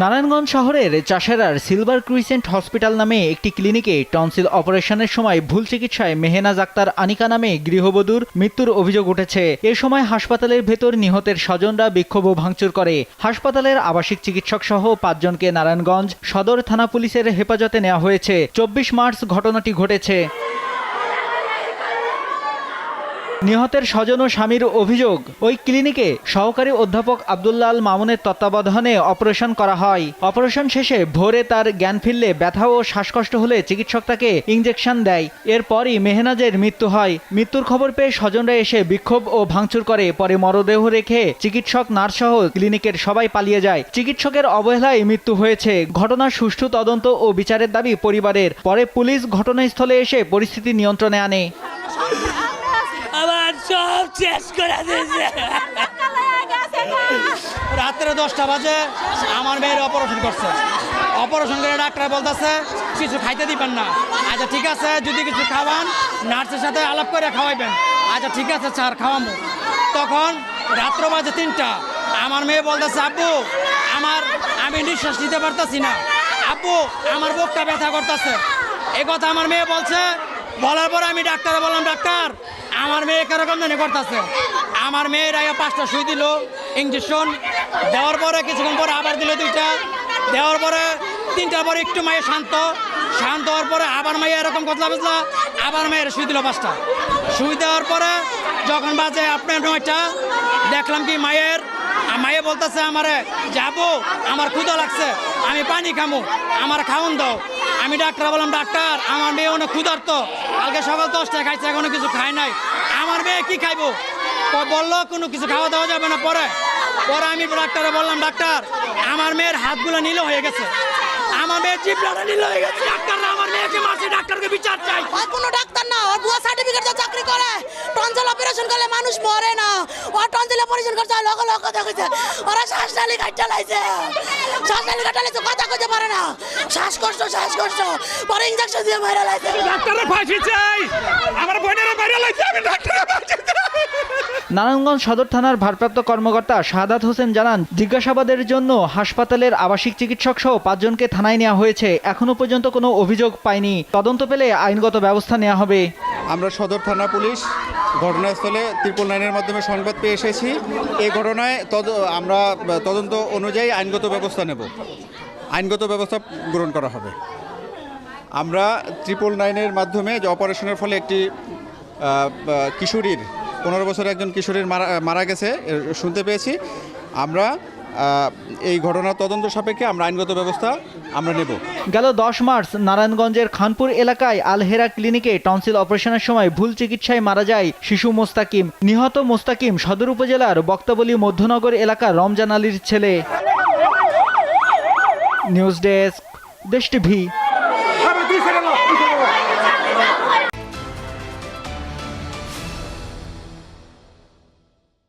নারায়ণগঞ্জ শহরের চাষেরার silver crescent hospital নামে একটি ক্লিনিকে টনসিল অপারেশনের সময় ভুল চিকিৎসায় মেহনাজ আক্তার আনিকা নামে গৃহবধূর মৃত্যুর অভিযোগ উঠেছে। এ সময় হাসপাতালের ভেতর নিহতের স্বজনরা বিক্ষোভ ও ভাঙচুর করে। হাসপাতালের আবাসিক চিকিৎসক সহ 5 জনকে নারায়ণগঞ্জ সদর থানা পুলিশের হেফাজতে নেওয়া হয়েছে। 24 মার্চ ঘটনাটি ঘটেছে। নিহতের স্বজন ও স্বামীর অভিযোগ, ওই ক্লিনিকে সহকারী অধ্যাপক আব্দুল্লাহ আল মামুনের তত্ত্বাবধানে অপারেশন করা হয়। অপারেশন শেষে ভোরে তার জ্ঞান ফিরলে ব্যথা ও শ্বাসকষ্ট হলে চিকিৎসক তাকে ইঞ্জেকশন দেয়। এরপরই মেহনাজের মৃত্যু হয়। মৃত্যুর খবর পেয়ে স্বজনরা এসে বিক্ষোভ ও ভাঙচুর করে। পরে মরদেহ রেখে চিকিৎসক, নার্স সহ ক্লিনিকের সবাই পালিয়ে যায়। চিকিৎসকের অবহেলায় মৃত্যু হয়েছে। ঘটনার সুষ্ঠু তদন্ত ও বিচারের দাবি পরিবারের। পরে পুলিশ ঘটনাস্থলে এসে পরিস্থিতি নিয়ন্ত্রণে আনে। আমার সব শেষ করে দিয়েছে। রাত্রে 10টা বাজে আমার মেয়ের অপারেশন করছে। অপারেশন করে ডাক্তার বলতেছে কিছু খাইতে দিবেন না। আচ্ছা ঠিক আছে, যদি কিছু খাওয়ান নার্সের সাথে আলাপ করে খাওয়াইবেন। আচ্ছা ঠিক আছে স্যার, খাওয়াবো। তখন রাত্র বাজে 3টা, আমার মেয়ে বলতেছে আব্বু আমি নিঃশ্বাস নিতে পারতেছি না, আব্বু আমার বুকটা ব্যথা করতেছে। এই কথা আমার মেয়ে বলছে। বলার পরে আমি ডাক্তারে বললাম, ডাক্তার আমার মেয়ে কেরকম জানি করতেছে। আমার মেয়ের আগে 5টা সুই দিল ইঞ্জেকশন দেওয়ার পরে কিছুক্ষণ পরে আবার দিল 2টা, দেওয়ার পরে 3টার পরে একটু মায়ের শান্ত হওয়ার পরে আবার মাইয়া এরকম কথা বুঝলা, আবার মেয়ের সুই দিল 5টা। সুই দেওয়ার পরে যখন বাজে আপনার 9টা, দেখলাম কি মায়ে বলতেছে আমারে যাবো, আমার ক্ষুধা লাগছে, আমি পানি খামো, আমার খাওয়ান দাও। আমি ডাক্তার বললাম, ডাক্তার আমার মেয়ে অনেক ক্ষুধার্ত, কালকে সকাল 10টায় খাইছে, এখনো কিছু খায় নাই, আমার মেয়ে কি খাইবো? বললো কোনো কিছু খাওয়া দাওয়া যাবে না। পরে আমি ডাক্তারে বললাম, ডাক্তার আমার মেয়ের হাতগুলো নীল হয়ে গেছে, আমার মেয়ের জিভটা নীল হয়ে গেছে। ডাক্তার আমার মেয়েকে মারছে, ডাক্তারকে বিচার চাই। আর কোনো ডাক্তার না, ওর বুয়া সার্টিফিকেট দিয়ে চাকরি করে। টনসিল অপারেশন করলে মানুষ মরে না, ও টনসিল অপারেশন করছে লগে দেখেছে। ওরা শ্বাসনালী কাটতে লাইছে, কথা কইতে পারে না, শ্বাসকষ্ট পরে ইনজেকশন দিয়ে মারা লাইছে। ডাক্তারের ফাঁসি চাই, আমার বোনের মারা লাইছে, আমি ডাক্তারের ফাঁসি চাই। নারায়ণগঞ্জ সদর থানার ভারপ্রাপ্ত কর্মকর্তা শাহাদাত হোসেন জানান, জিজ্ঞাসাবাদের জন্য হাসপাতালের আবাসিক চিকিৎসক সহ 5 জনকে থানায় নেওয়া হয়েছে। এখনো পর্যন্ত কোনো অভিযোগ পায়নি। তদন্ত পেলে আইনগত ব্যবস্থা নেওয়া হবে। আমরা সদর থানা পুলিশ ঘটনাস্থলে 999-এর মাধ্যমে সংবাদ পেয়ে এসেছি। এই ঘটনায় আমরা তদন্ত অনুযায়ী আইনগত ব্যবস্থা নেব, আইনগত ব্যবস্থা গ্রহণ করা হবে। আমরা 999-এর মাধ্যমে যে অপারেশনের ফলে একটি কিশোরীর 15 বছরের একজন কিশোরীর মারা গেছে শুনতে পেয়েছি। আমরা এই ঘটনার তদন্ত সাপেক্ষে আমরা আইনগত ব্যবস্থা আমরা নেব। গেল 10 মার্চ নারায়ণগঞ্জের খানপুর এলাকায় আলহেরা ক্লিনিকে টনসিল অপারেশনের সময় ভুল চিকিৎসায় মারা যায় শিশু মোস্তাকিম। নিহত মোস্তাকিম সদর উপজেলার বক্তাবলী মধ্যনগর এলাকার রমজান আলীর ছেলে। নিউজ ডেস্ক, দেশ টিভি।